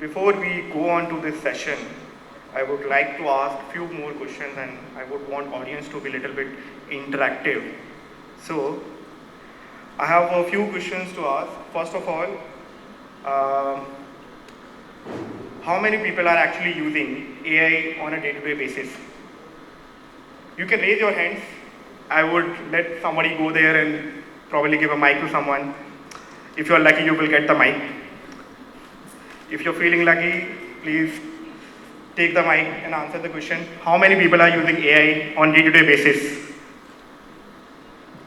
before we go on to this session, I would like to ask few more questions, and I would want audience to be a little bit interactive. So, I have a few questions to ask. First of all, uh, how many people are actually using AI on a day-to-day basis? You can raise your hands. I would let somebody go there and probably give a mic to someone. If you're lucky, you will get the mic. If you're feeling lucky, please take the mic and answer the question. How many people are using AI on day-to-day basis?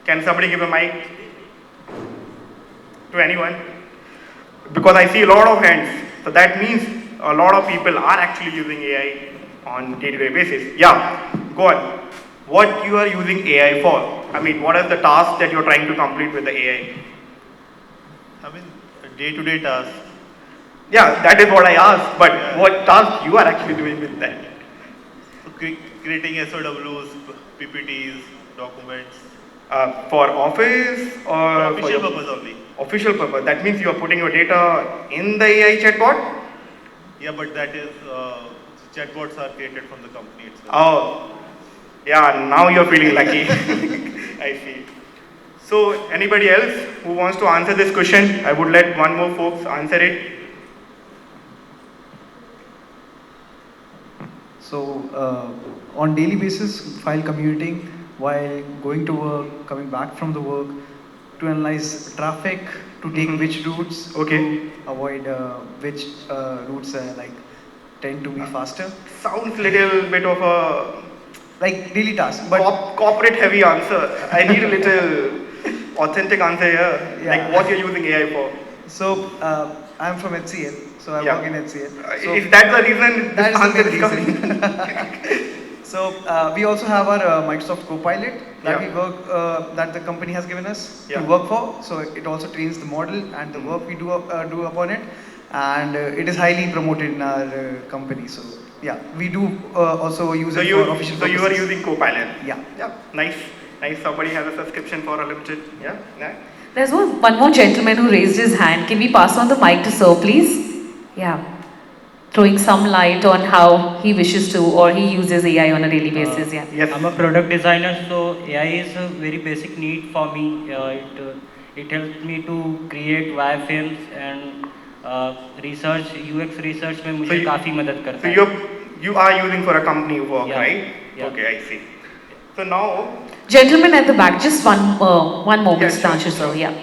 Can somebody give a mic to anyone? Because I see a lot of hands. So that means a lot of people are actually using AI on day-to-day basis. Yeah, go on. What you are using AI for? I mean, what is the task that you're trying to complete with the AI? I mean, day-to-day tasks. Yeah, that is what I asked. But what task you are actually doing with that? So creating SOWs, PPTs, documents. For office or For official purpose only. Official purpose. That means you are putting your data in the AI chatbot? Yeah, but that is chatbots are created from the company itself. Oh, yeah. Now you're feeling lucky. I see. So, anybody else who wants to answer this question? I would let one more folks answer it. So, on daily basis, while commuting, while going to work, coming back from the work, to analyze traffic, to take which routes, Okay. to avoid which routes like tend to be faster. Sounds little bit of a Like daily tasks, but corporate heavy answer. I need a little authentic answer here. Yeah. Like what you're using AI for. so I'm from HCL, so I Yeah. work in HCL. So Is that the reason that this is the answer main is reason. coming? So we also have our Microsoft Copilot that Yeah. we work that the company has given us Yeah. to work for. So it also trains the model and the work we do upon it, and it is highly promoted in our company. So yeah, we do also use it for official So you are purposes. using Copilot. Yeah. Yeah. Nice. Nice. Somebody has a subscription for a limited. Yeah. Yeah. There's one more gentleman who raised his hand. Can we pass on the mic to Sir, please? Yeah. Throwing some light on how he wishes to or he uses AI on a daily basis. Yeah. Yes. I'm a product designer, so AI is a very basic need for me. It helps me to create wireframes and research UX research में मुझे काफी मदद करता So है. you are using for a company you work, Yeah. right? Yeah. Okay, I see. So now, Gentleman at the back, just one moment, Yeah, sure, Sadhanshu sir. sure. Yeah.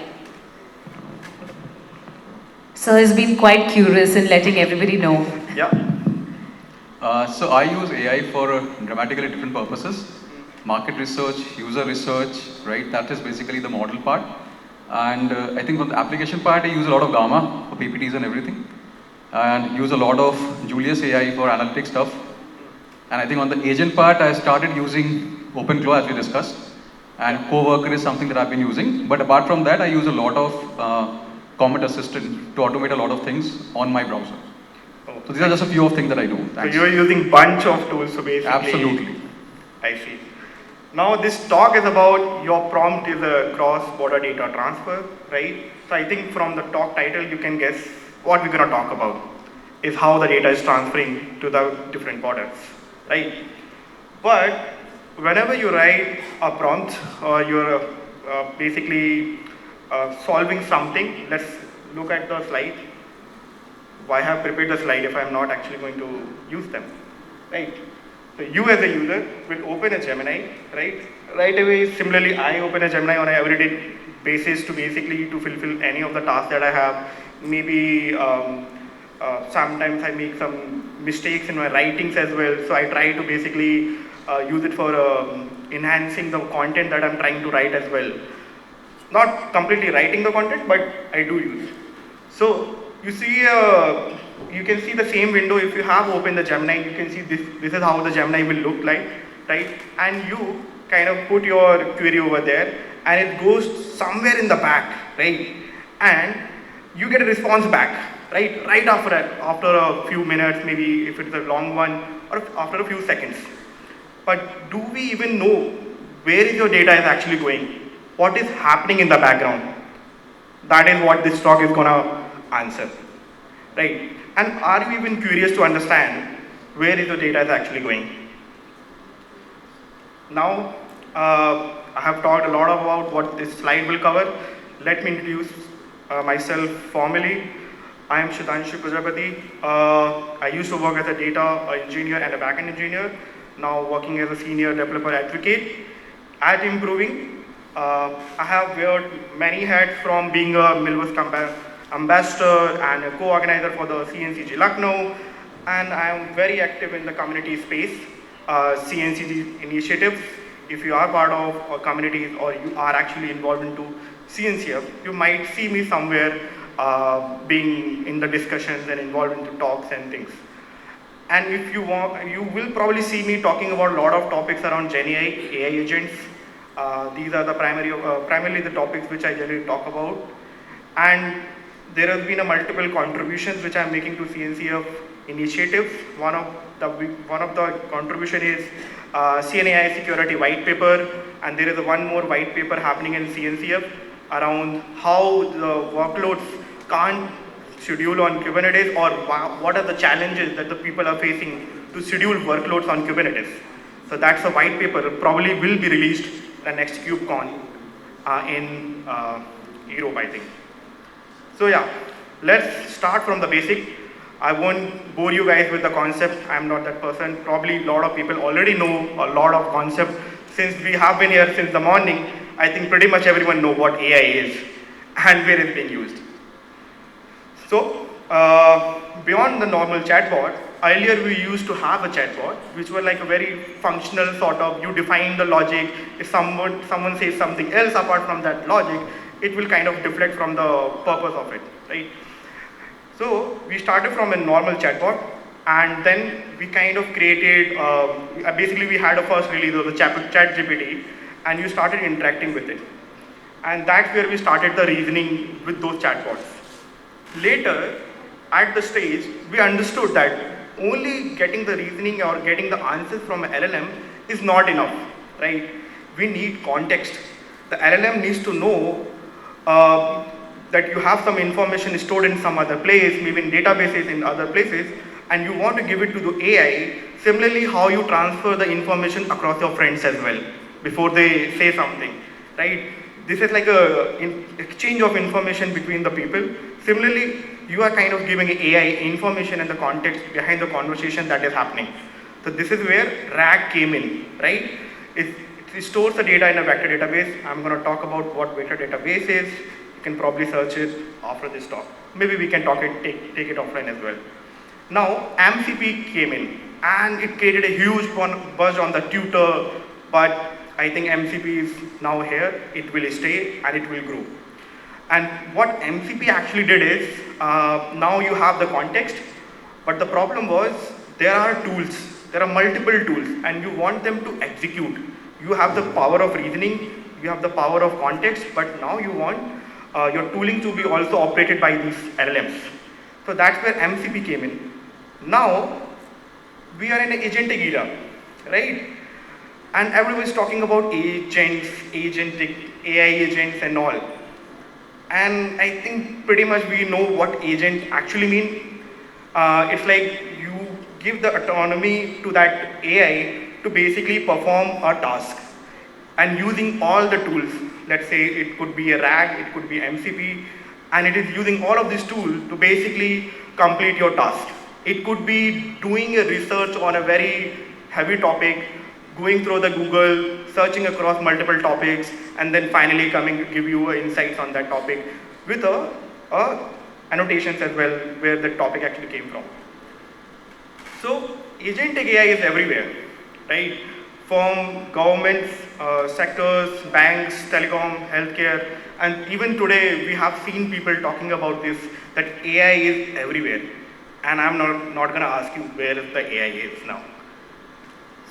Sir has been quite curious in letting everybody know. yeah. So I use AI for dramatically different purposes. Market research, user research, right? That is basically the model part. And I think on the application part, I use a lot of Gamma for PPTs and everything. And use a lot of Julius AI for analytic stuff. And I think on the agent part, I started using OpenClaw as we discussed. And Coworker is something that I've been using. But apart from that, I use a lot of Comet Assistant to automate a lot of things on my browser. Oh, So these are just a few of things that I do. So Thanks. you are using bunch of tools, so basically. Absolutely. I see. Now this talk is about your prompt is a cross-border data transfer, right? So I think from the talk title you can guess what we're gonna talk about is how the data is transferring to the different borders, right? But whenever you write a prompt or you're basically solving something, let's look at the slide. Why have prepared the slide if I'm not actually going to use them, right? So you as a user will open a Gemini, right? Right away, similarly, I open a Gemini on an everyday basis to basically to fulfill any of the tasks that I have. Maybe sometimes I make some mistakes in my writings as well. So I try to basically use it for enhancing the content that I'm trying to write as well. Not completely writing the content, but I do use. So you see, you can see the same window if you have opened the Gemini. You can see this is how the Gemini will look like, right? And you kind of put your query over there, and it goes somewhere in the back, right? And you get a response back, right? Right after a few minutes, maybe if it's a long one, or after a few seconds. But do we even know where is your data is actually going? What is happening in the background? That is what this talk is gonna answer. right? And are you even curious to understand where is the data is actually going? Now, I have talked a lot about what this slide will cover. Let me introduce myself formally. I am Sadhanshu Prajapati. I used to work as a data engineer and a backend engineer, now working as a senior developer advocate at Improving. I have wear many hats, from being a Milvus ambassador and a co-organizer for the CNCG Lucknow, and I am very active in the community space, CNCG initiatives. If you are part of communities or you are actually involved into CNCF, you might see me somewhere being in the discussions and involved into talks and things. And if you want, you will probably see me talking about a lot of topics around GenAI, AI agents. These are the primarily the topics which I generally talk about. And there has been a multiple contributions which I am making to CNCF initiatives. One of the contribution is CNAI security white paper, and there is one more white paper happening in CNCF around how the workloads can't schedule on Kubernetes, or what are the challenges that the people are facing to schedule workloads on Kubernetes. So that's a white paper, probably will be released the next KubeCon in Europe, I think. So yeah, let's start from the basic. I won't bore you guys with the concept. I'm not that person. Probably a lot of people already know a lot of concepts. Since we have been here since the morning, I think pretty much everyone know what AI is and where it's being used. So beyond the normal chatbot, earlier we used to have a chatbot, which were like a very functional sort of, you define the logic. If someone says something else apart from that logic, it will kind of deflect from the purpose of it, right? So we started from a normal chatbot, and then we kind of created, basically we had a first release of the ChatGPT, and you started interacting with it. And that's where we started the reasoning with those chatbots. Later, at the stage, we understood that only getting the reasoning or getting the answers from an LLM is not enough, right? We need context. The LLM needs to know that you have some information stored in some other place, maybe in databases in other places, and you want to give it to the AI. Similarly, how you transfer the information across your friends as well before they say something, right? This is like a exchange of information between the people. Similarly, you are kind of giving AI information and the context behind the conversation that is happening. So this is where RAG came in, right? It stores the data in a vector database. I'm going to talk about what vector database is. You can probably search it after this talk. Maybe we can take it offline as well. Now, MCP came in, and it created a huge buzz on the Twitter, but I think MCP is now here. It will stay and it will grow. And what MCP actually did is, now you have the context, but the problem was there are tools, there are multiple tools, and you want them to execute. You have the power of reasoning, you have the power of context, but now you want your tooling to be also operated by these LLMs. So that's where MCP came in. Now, we are in an agentic era, right? And everyone is talking about agents, agentic, AI agents and all. And I think pretty much we know what agent actually mean. It's like you give the autonomy to that AI to basically perform a task. And using all the tools, let's say it could be a RAG, it could be MCP, and it is using all of these tools to basically complete your task. It could be doing a research on a very heavy topic, going through the Google, searching across multiple topics, and then finally coming to give you insights on that topic with annotations as well where the topic actually came from. So agentic AI is everywhere, right? From governments, sectors, banks, telecom, healthcare, and even today we have seen people talking about this, that AI is everywhere. And I'm not going to ask you where the AI is now.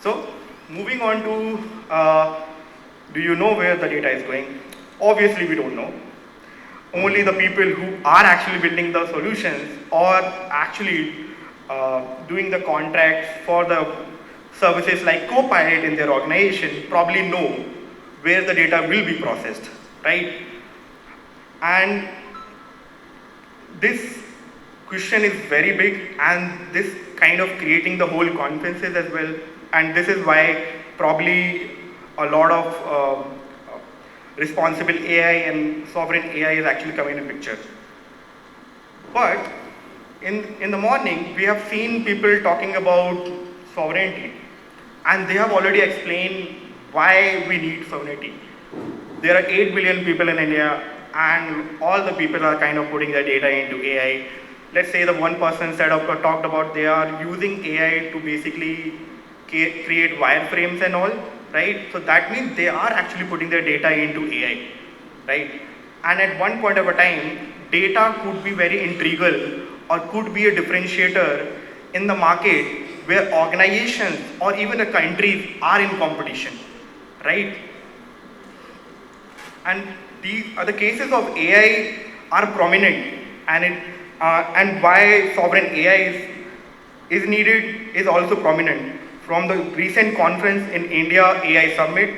So moving on to, do you know where the data is going? Obviously we don't know. Only the people who are actually building the solutions or actually doing the contracts for the services like Copilot in their organization probably know where the data will be processed, right? And this question is very big, and this kind of creating the whole conferences as well. And this is why probably a lot of responsible AI and sovereign AI is actually coming in picture. But in the morning, we have seen people talking about sovereignty, and they have already explained why we need sovereignty. There are 8 billion people in India, and all the people are kind of putting their data into AI. Let's say the one person talked about they are using AI to basically create wireframes and all, right? So that means they are actually putting their data into AI, right? And at one point of a time, data could be very integral or could be a differentiator in the market where organizations or even the countries are in competition, right? And these are the cases of AI are prominent, and why sovereign AI is needed is also prominent. From the recent conference in India AI Summit,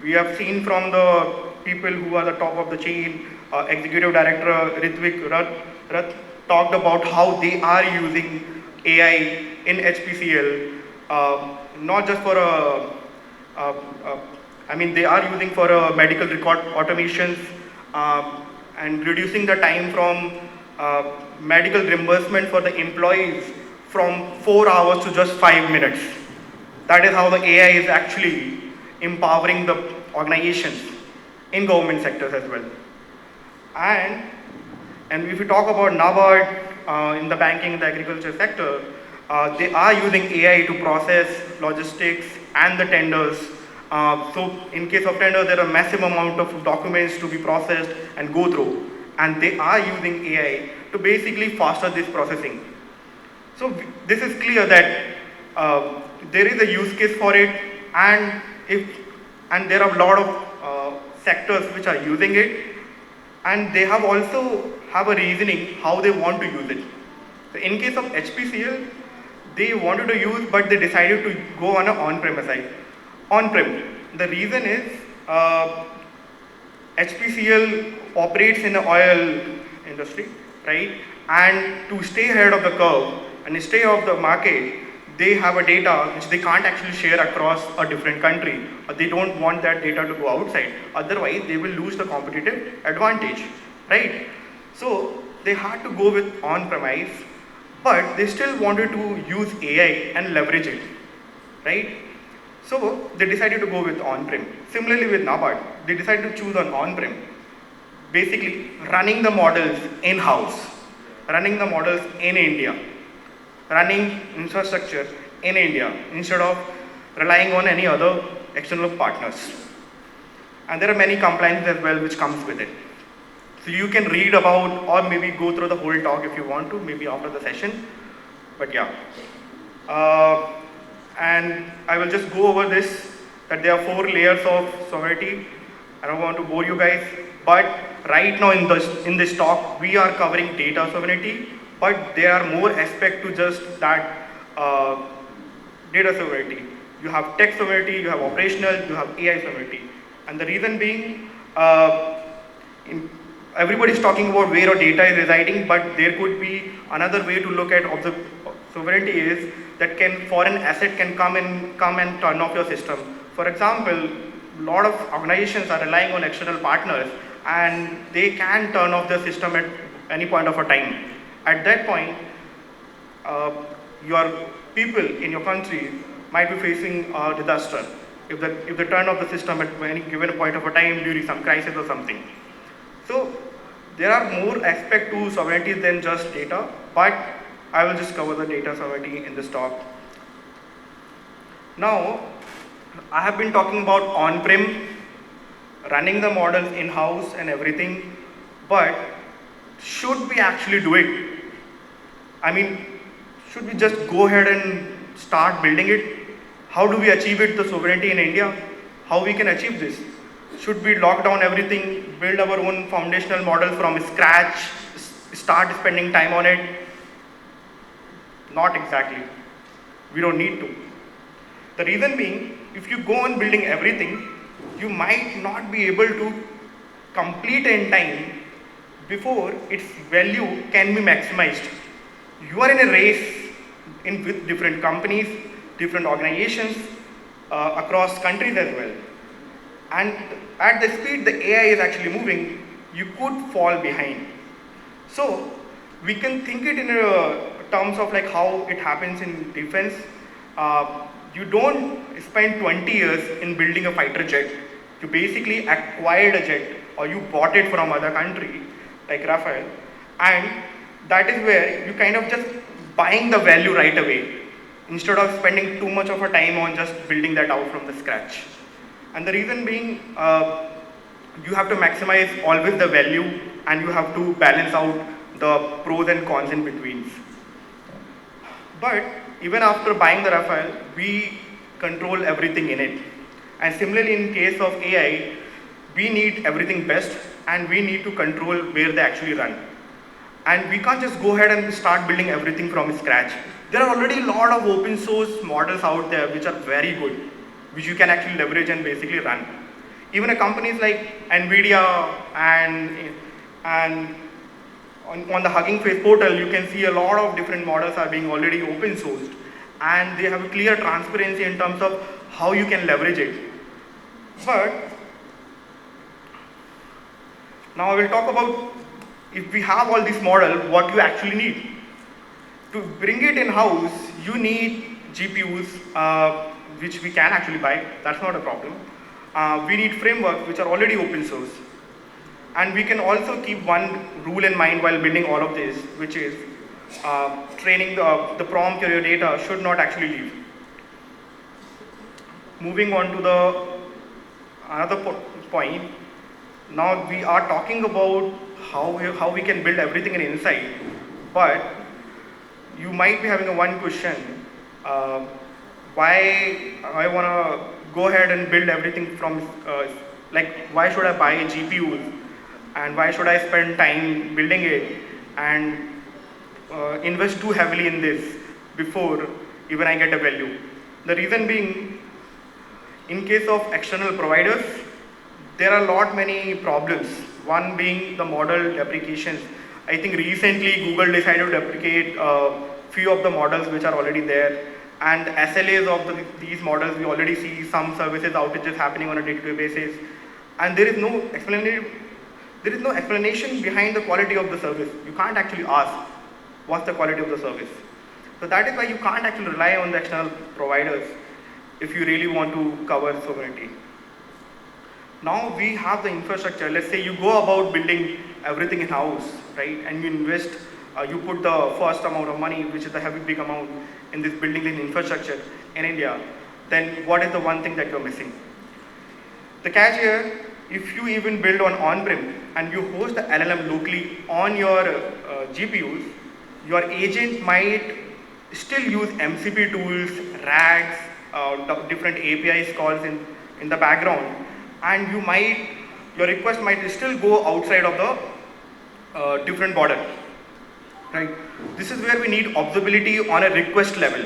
we have seen from the people who are the top of the chain, Executive Director Ritvik Rath talked about how they are using AI in HPCL, not just for they are using for medical record automations and reducing the time from medical reimbursement for the employees from 4 hours to just 5 minutes. That is how the AI is actually empowering the organizations in government sectors as well. And if we talk about NABARD in the banking and the agriculture sector, they are using AI to process logistics and the tenders. So in case of tender, there are massive amount of documents to be processed and go through. And they are using AI to basically faster this processing. So this is clear that there is a use case for it, and there are a lot of sectors which are using it, and they have also have a reasoning how they want to use it. So in case of HPCL, they wanted to use, but they decided to go on an on-premise side. On-prem. The reason is HPCL operates in the oil industry, right? And to stay ahead of the curve and stay off the market, they have a data which they can't actually share across a different country. They don't want that data to go outside. Otherwise, they will lose the competitive advantage, right? So they had to go with on-premise, but they still wanted to use AI and leverage it, right? So they decided to go with on-prem. Similarly with NABARD, they decided to choose on-prem. Basically, running the models in-house, running the models in India, running infrastructure in India instead of relying on any other external partners. And there are many compliances as well which comes with it. So you can read about or maybe go through the whole talk if you want to, maybe after the session. But yeah. And I will just go over this, that there are 4 layers of sovereignty. I don't want to bore you guys, but right now in this talk, we are covering data sovereignty, but there are more aspects to just that data sovereignty. You have tech sovereignty, you have operational, you have AI sovereignty. And the reason being, everybody is talking about where our data is residing, but there could be another way to look at sovereignty is that foreign asset can come and turn off your system. For example, a lot of organizations are relying on external partners, and they can turn off the system at any point of a time. At that point, your people in your country might be facing a disaster if they turn off the system at any given point of a time during some crisis or something. So there are more aspects to sovereignty than just data, but I will just cover the data sovereignty in this talk. Now, I have been talking about on-prem, running the models in-house and everything, but should we actually do it? I mean, should we just go ahead and start building it? How do we achieve it, the sovereignty in India? How we can achieve this? Should we lock down everything, build our own foundational model from scratch, start spending time on it? Not exactly. We don't need to. The reason being, if you go on building everything, you might not be able to complete in time before its value can be maximized. you are in a race with different companies, different organizations across countries as well. And at the speed the AI is actually moving, you could fall behind. So we can think it in terms of like how it happens in defense. You don't spend 20 years in building a fighter jet. You basically acquired a jet or you bought it from other country like Rafael, and that is where you kind of just buying the value right away instead of spending too much of a time on just building that out from the scratch. And the reason being, you have to maximize always the value and you have to balance out the pros and cons in between. But even after buying the Rafale, we control everything in it. And similarly, in case of AI, we need everything best and we need to control where they actually run. And we can't just go ahead and start building everything from scratch. There are already a lot of open source models out there which are very good, which you can actually leverage and basically run. Even a companies like Nvidia and on the Hugging Face portal, you can see a lot of different models are being already open sourced, and they have a clear transparency in terms of how you can leverage it. But now I will talk about, if we have all this model, what you actually need. To bring it in-house, you need GPUs, which we can actually buy, that's not a problem. We need frameworks which are already open source. And we can also keep one rule in mind while building all of this, which is training the prompt or your data should not actually leave. Moving on to the another point. Now we are talking about how we can build everything in Insight, but you might be having a one question, why I want to go ahead and build everything from, like why should I buy a GPU and why should I spend time building it and invest too heavily in this before even I get a value. The reason being, in case of external providers, there are a lot many problems. One being the model deprecations. I think recently Google decided to deprecate few of the models which are already there, and SLAs of these models, we already see some services outages happening on a day-to-day basis, and there is no explanation behind the quality of the service. You can't actually ask what's the quality of the service. So that is why you can't actually rely on the external providers if you really want to cover sovereignty. Now we have the infrastructure. Let's say you go about building everything in-house, right? And you invest, you put the first amount of money, which is a heavy big amount, in this building in infrastructure in India. Then what is the one thing that you're missing? The catch here, if you even build on-prem and you host the LLM locally on your GPUs, your agent might still use MCP tools, RAGs, different APIs calls in the background, and your request might still go outside of the different border, right? This is where we need observability on a request level.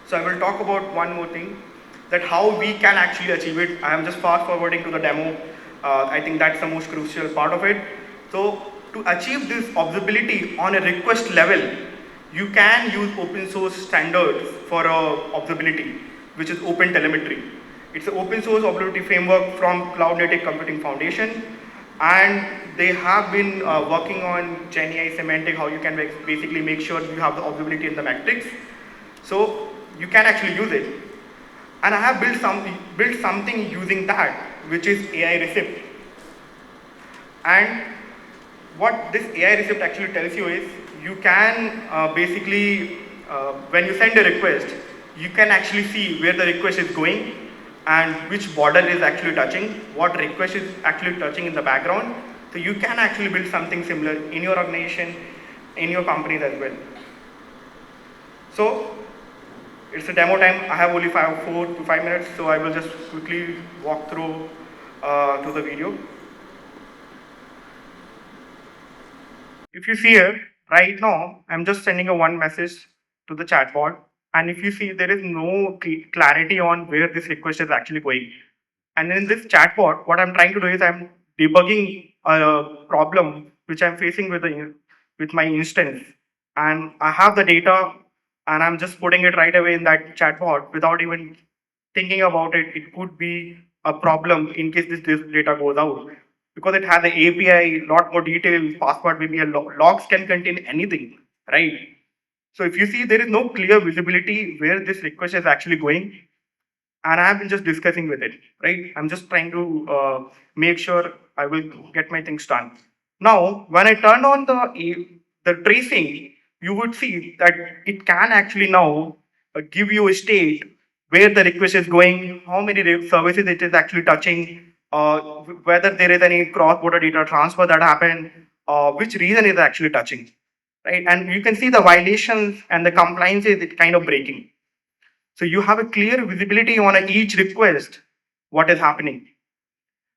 So I will talk about one more thing, that how we can actually achieve it. I am just fast forwarding to the demo. I think that's the most crucial part of it. So to achieve this observability on a request level, you can use open source standards for observability, which is Open Telemetry. It's an open source observability framework from Cloud Native Computing Foundation, and they have been working on GenAI semantic, how you can basically make sure you have the observability in the metrics. So you can actually use it. And I have built something using that, which is AI receipt. And what this AI receipt actually tells you is, you can basically, when you send a request, you can actually see where the request is going and which border is actually touching, what request is actually touching in the background. So you can actually build something similar in your organization, in your companies as well. So it's a demo time. I have only 4 to 5 minutes, so I will just quickly walk through to the video. If you see here, right now, I'm just sending a one message to the chatbot. And if you see, there is no clarity on where this request is actually going. And in this chatbot, what I'm trying to do is I'm debugging a problem which I'm facing with my instance. and I have the data, and I'm just putting it right away in that chatbot without even thinking about it. It could be a problem in case this data goes out because it has an API, lot more details, password, maybe logs can contain anything, right? So if you see, there is no clear visibility where this request is actually going, and I have been just discussing with it, right? I'm just trying to make sure I will get my things done. Now, when I turn on the tracing, you would see that it can actually now give you a state where the request is going, how many services it is actually touching, whether there is any cross-border data transfer that happened, which region is actually touching, right? And you can see the violations and the compliances it kind of breaking. So you have a clear visibility on each request, what is happening.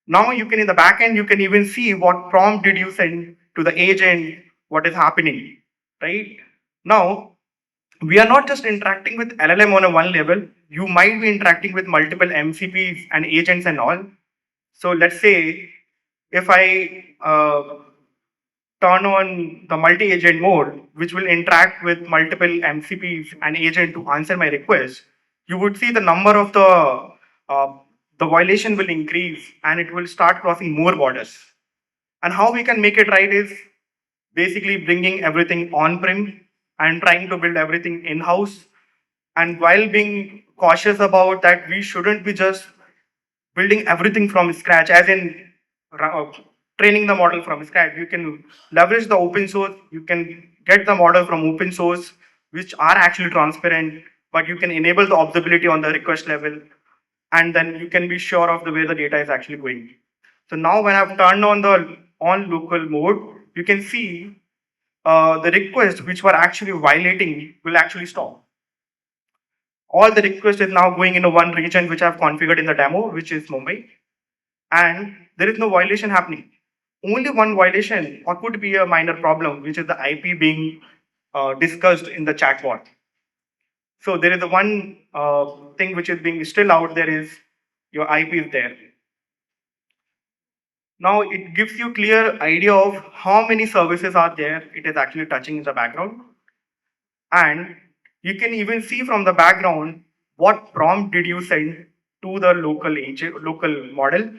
Now you can, in the backend, you can even see what prompt did you send to the agent, what is happening, right? Now, we are not just interacting with LLM on a one level. You might be interacting with multiple MCPs and agents and all. So let's say if I turn on the multi-agent mode, which will interact with multiple MCPs and agent to answer my request, you would see the number of uh, the violation will increase and it will start crossing more borders. And how we can make it right is basically bringing everything on-prem and trying to build everything in-house. And while being cautious about that, we shouldn't be just building everything from scratch, as in training the model from scratch. You can leverage the open source, you can get the model from open source, which are actually transparent, but you can enable the observability on the request level, and then you can be sure of the way the data is actually going. So now when I've turned on the on local mode, you can see the requests which were actually violating will actually stop. All the request is now going into one region which I've configured in the demo, which is Mumbai, and there is no violation happening. Only one violation, or could be a minor problem, which is the IP being discussed in the chatbot. So there is the one thing which is being still out there is your IP is there. Now it gives you clear idea of how many services are there it is actually touching in the background. And you can even see from the background what prompt did you send to the local agent, local model,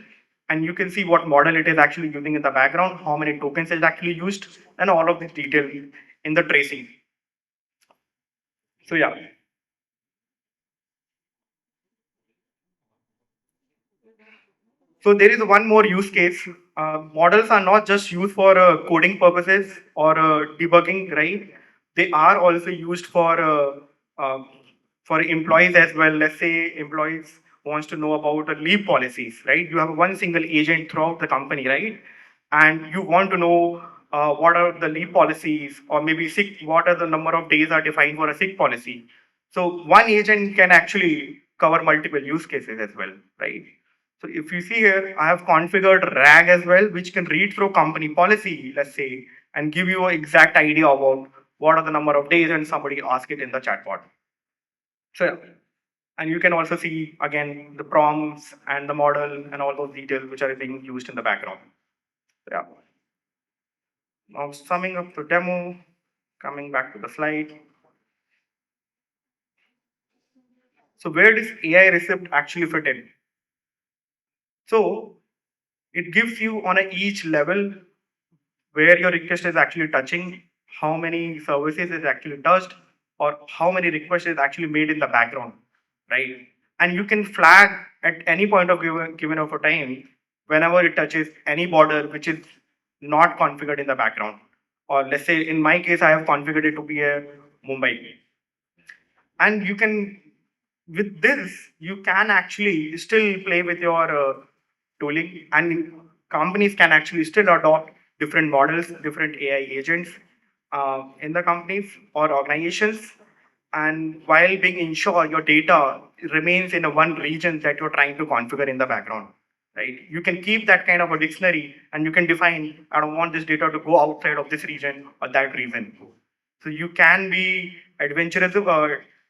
and you can see what model it is actually using in the background, how many tokens it actually used, and all of this detail in the tracing. So yeah. So there is one more use case. Models are not just used for coding purposes or debugging, right? They are also used uh, for employees as well. Let's say employees wants to know about leave policies, right? You have one single agent throughout the company, right? And you want to know what are the leave policies, or maybe sick, what are the number of days are defined for a sick policy. So one agent can actually cover multiple use cases as well, right? So if you see here, I have configured RAG as well, which can read through company policy, let's say, and give you an exact idea about what are the number of days, and somebody ask it in the chatbot. So yeah. And you can also see again the prompts and the model and all those details which are being used in the background. So, yeah. Now summing up the demo, coming back to the slide. So where does AI receipt actually fit in? So it gives you on each level where your request is actually touching, how many services is actually touched, or how many requests is actually made in the background, right? And you can flag at any point of given of a time whenever it touches any border which is not configured in the background. Or let's say in my case, I have configured it to be a Mumbai. And you can, with this, you can actually still play with your tooling, and companies can actually still adopt different models, different AI agents in the companies or organizations, and while being ensure your data remains in a one region that you're trying to configure in the background, right? You can keep that kind of a dictionary, and you can define, I don't want this data to go outside of this region or that region. So you can be adventurous,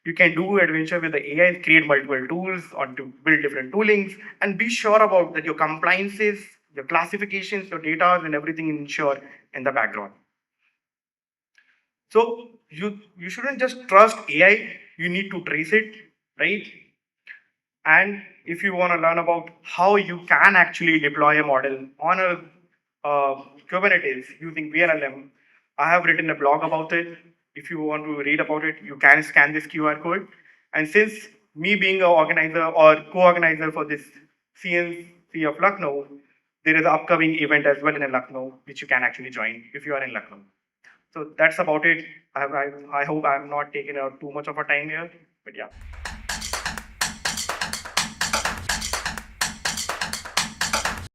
you can do adventure with the AI, create multiple tools or to build different toolings, and be sure about that your compliances, your classifications, your data, and everything ensure in the background. So you shouldn't just trust AI, you need to trace it, right? And if you want to learn about how you can actually deploy a model on a Kubernetes using VLLM, I have written a blog about it. If you want to read about it, you can scan this QR code. And since me being an organizer or co-organizer for this CNC of Lucknow, there is an upcoming event as well in Lucknow, which you can actually join if you are in Lucknow. So that's about it. I hope I have not taken out too much of a time here, but yeah.